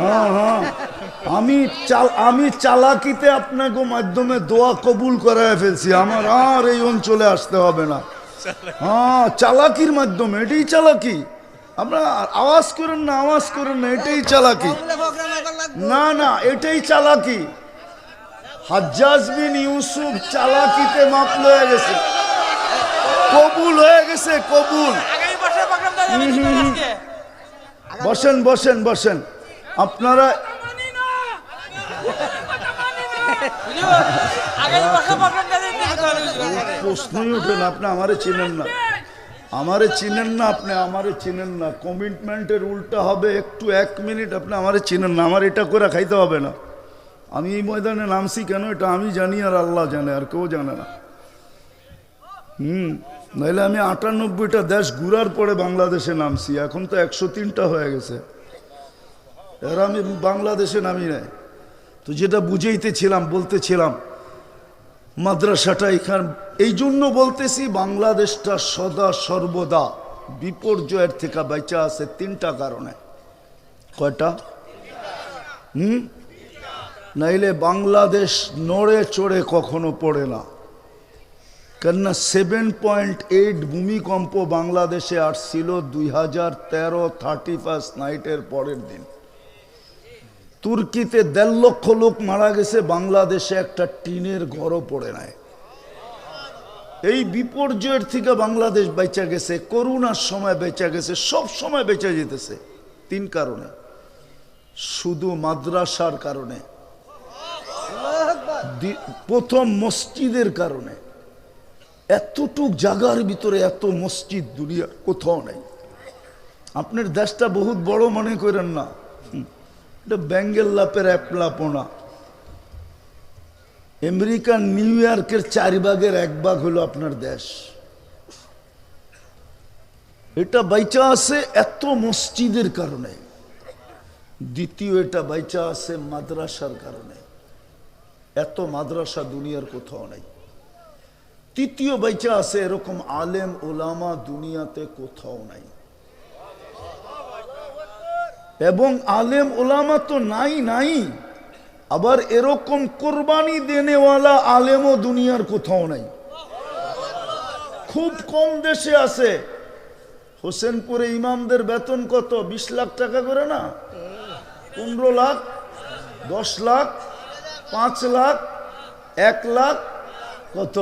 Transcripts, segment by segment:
হ্যাঁ হ্যাঁ, আমি চালাকিতে আপনাকে মাধ্যমে দোয়া কবুল করায় ফেলছি, আমার আর এই অঞ্চলে আসতে হবে না। হ্যাঁ, চালাকির মাধ্যমে, এটাই চালাকি। আপনারা আওয়াজ করেন না, আওয়াজ করেন না, এটাই চালাকি। না না, এটাই চালাকি। হাজ্জাজ বিন ইউসুফ চালাকিতে মাপ লয়ে গেছে, কবুল হয়ে গেছে, কবুল। বসেন বসেন বসেন আপনারা। প্রশ্নই ওঠে না, আপনি আমারে চিনেন না, আমারে চিনেন না, আপনি আমারে চিনেন না। কমিটমেন্টের উল্টা হবে একটু, 1 মিনিট, আপনি আমারে চিনেন না, আমার এটা করে খাইতে হবে না। আমি এই ময়দানে নামছি কেন এটা আমি জানি, আর আল্লাহ জানে, আর কেউ জানে না। নইলে আমি 98টা দেশ ঘুরার পরে বাংলাদেশে নামছি, এখন তো 103টা হয়ে গেছে, এর আমি বাংলাদেশে নামি নাই। তো যেটা বুঝাইতেছিলাম, বলতেছিলাম মাদ্রাসাটা এখান এই জন্য বলতেছি, বাংলাদেশটা সদা সর্বদা বিপর্যয়ের থেকে বেঁচে আছে 3টা কারণে। কয়টা? নাইলে বাংলাদেশ নড়ে চড়ে কখনো পড়ে না। কেননা 7.8 ভূমিকম্প বাংলাদেশে আসছিল 2013 31 নাইটের পরের দিন। তুর্কিতে 1.5 লক্ষ লোক মারা গেছে, বাংলাদেশে একটা টিনের ঘরও পড়ে নাই। এই বিপর্যয়ের থেকে বাংলাদেশ বেঁচে গেছে, করোনার সময় বেঁচে গেছে, সব সময় বেঁচে যেতেছে 3 কারণে। শুধু মাদ্রাসার কারণে, প্রথম মসজিদের কারণে। এতটুক জায়গার ভিতরে এত মসজিদ দুনিয়া কোথাও নাই। আপনার দেশটা বহুত বড় মনে করেন না, এটা ব্যাঙ্গেল লাপের একলাপনা। আমেরিকার নিউ ইয়র্কের 4 ভাগের 1 ভাগ হলো আপনার দেশ। এটা বাইচা আছে এত মসজিদের কারণে। দ্বিতীয়, এটা বাইচা আছে মাদ্রাসার কারণে, এত মাদ্রাসা দুনিয়ার কোথাও নাই। তৃতীয় বাইচা আছে এরকম আলেম ওলামা দুনিয়াতে কোথাও নাই। এবং আলেম ওলামা তো নাই নাই, আবার এরকম কোরবানি দেনেওয়ালা আলেমও দুনিয়ার কোথাও নাই। খুব কম দেশে আছে। হোসেনপুরে ইমামদের বেতন কত? 20 লাখ টাকা করে না? 15 লাখ, 10 লাখ, 5 লাখ, 1 লাখ, কত?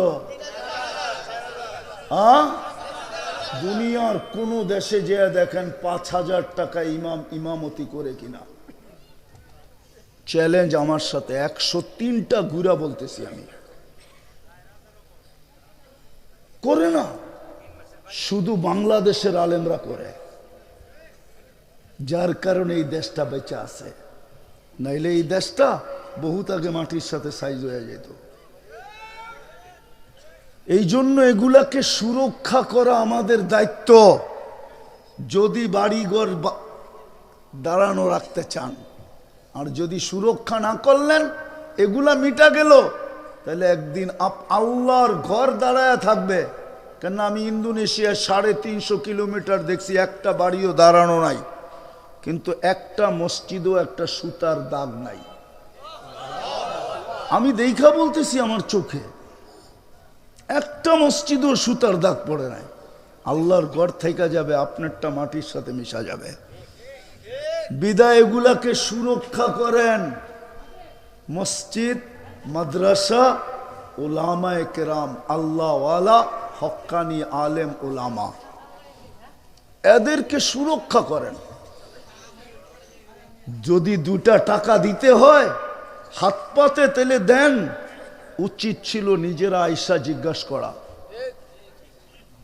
দুনিয়ার কোন দেশে যে দেখেন 5,000 টাকা ইমামতি করে কিনা? চ্যালেঞ্জ আমার সাথে, 103টা ঘুরা বলতেছি আমি, করে না। শুধু বাংলাদেশের আলেমরা করে, যার কারণে এই দেশটা বেঁচে আছে। নাইলে এই দেশটা বহুত আগে মাটির সাথে সাইজ হয়ে যেত। এই জন্য এগুলাকে সুরক্ষা করা আমাদের দায়িত্ব। যদি বাড়িঘর দাঁড়ানো রাখতে চান, আর যদি সুরক্ষা না করলেন, এগুলা মিটা গেল, তাহলে একদিন আল্লাহর ঘর দাঁড়ায় থাকবে। কেন আমি ইন্দোনেশিয়ার 350 কিলোমিটার দেখছি, একটা বাড়িও দাঁড়ানো নাই, কিন্তু একটা মসজিদও একটা সুতার দাগ নাই। আমি দেখা বলতেছি, আমার চোখে একটা মসজিদও সুতার দাগ পড়ে নাই। আল্লাহর ঘর থেকে যাবে, আপনারটা মাটির সাথে মিশা যাবে। বিদায় এগুলাকে সুরক্ষা করেন। মসজিদ, মাদ্রাসা, উলামায়ে কেরাম, আল্লাহওয়ালা হক্কানি আলেম উলামা, এদেরকে সুরক্ষা করেন। যদি 2টা টাকা দিতে হয় হাত পাতে, তেলে দেন। উচিত ছিল নিজেরা আয়সা জিজ্ঞাসা করা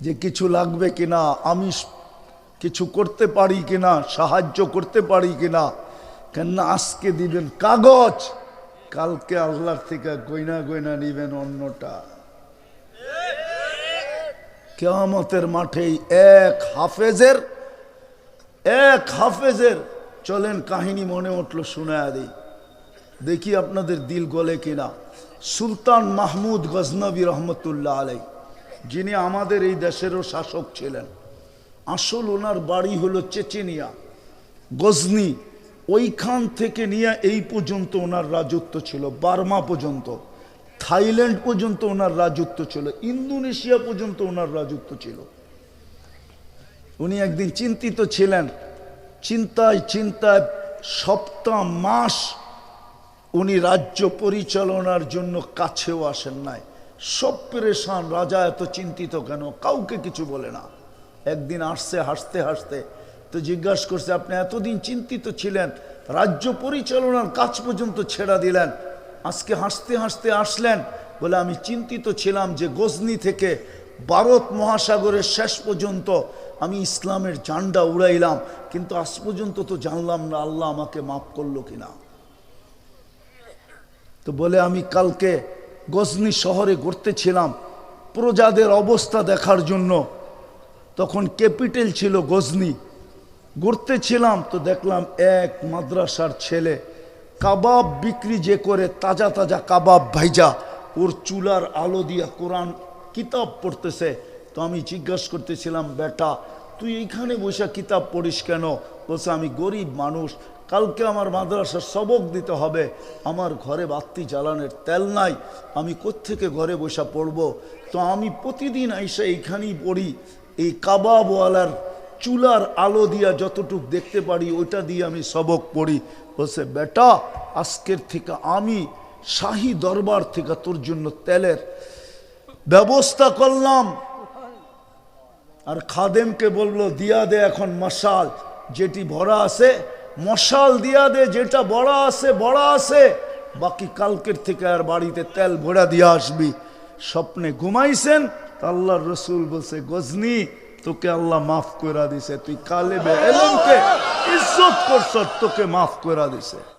যে কিছু লাগবে কিনা, আমি কিছু করতে পারি কিনা, সাহায্য করতে পারি কিনা। কেননা আজকে দিবেন কাগজ, কালকে আল্লাহর থেকে গয়না গয়না নিবেন অন্যটা। কিয়ামতের মাঠেই এক হাফেজের চলেন কাহিনী মনে উঠলো, শোনায়া দিই, দেখি আপনাদের দিল গলে কিনা। সুলতান মাহমুদ গজনবী রহমতুল্লাহ আলাই, যিনি আমাদের এই দেশেরও শাসক ছিলেন। আসল ওনার বাড়ি হলো চেচেনিয়া, গজনি। ওইখান থেকে নিয়ে এই পর্যন্ত ওনার রাজত্ব ছিল, বার্মা পর্যন্ত, থাইল্যান্ড পর্যন্ত ওনার রাজত্ব ছিল, ইন্দোনেশিয়া পর্যন্ত ওনার রাজত্ব ছিল। উনি একদিন চিন্তিত ছিলেন, চিন্তায় চিন্তায় সপ্তাহ মাস উনি রাজ্য পরিচালনার জন্য কাছেও আসেন নাই। সব পেরেশান, রাজা এত চিন্তিত কেন, কাউকে কিছু বলে না। একদিন আসছে হাসতে হাসতে, তো জিজ্ঞাসা করছে আপনি এতদিন চিন্তিত ছিলেন, রাজ্য পরিচালনার কাজ পর্যন্ত ছেড়া দিলেন, আজকে হাসতে হাসতে আসলেন? বলে আমি চিন্তিত ছিলাম যে গজনি থেকে ভারত মহাসাগরের শেষ পর্যন্ত আমি ইসলামের ঝান্ডা উড়াইলাম, কিন্তু আজ পর্যন্ত তো জানলাম না আল্লাহ আমাকে মাফ করলো কিনা। তো বলে আমি কালকে গজনি শহরে ঘুরতেছিলাম প্রজাদের অবস্থা দেখার জন্য, তখন ক্যাপিটাল ছিল গজনি। ঘুরতেছিলাম তো দেখলাম এক মাদ্রাসার ছেলে কাবাব বিক্রি যে করে, তাজা তাজা কাবাব ভাইজা, ওর চুলার আলো দিয়া কোরআন কিতাব পড়তেছে। তো আমি জিজ্ঞাসা করতেছিলাম, বেটা তুই এইখানে বসে কিতাব পড়িস কেন? বলছে আমি গরিব মানুষ, কালকে আমার মাদ্রাসার সবক দিতে হবে, আমার ঘরে বাতি জ্বালানোর তেল নাই, আমি কোত্থেকে ঘরে বসে পড়বো? তো আমি প্রতিদিন আইসা এইখানেই পড়ি, এই কাবাবওয়ালার চুলার আলো দিয়া যতটুক দেখতে পারি ওইটা দিয়ে আমি সবক পড়ি। বলছে বেটা আজকের থেকে আমি শাহী দরবার থেকে তোর জন্য তেলের ব্যবস্থা করলাম। আর খাদেমকে বললো দিয়া দে এখন মশাল, যেটি ভরা আছে মশাল দিয়া দে, যেটা বড়া আছে বড়া আছে, বাকি কালকের থেকে আর বাড়িতে তেল ভরা দিয়ে আসবি। স্বপ্নে ঘুমাইছেন, আল্লাহর রসুল বলছে গজনি তোকে আল্লাহ মাফ করে দিছে, তুই কালেবে এলমকে ইজ্জত করছ, তোকে মাফ করে দিছে।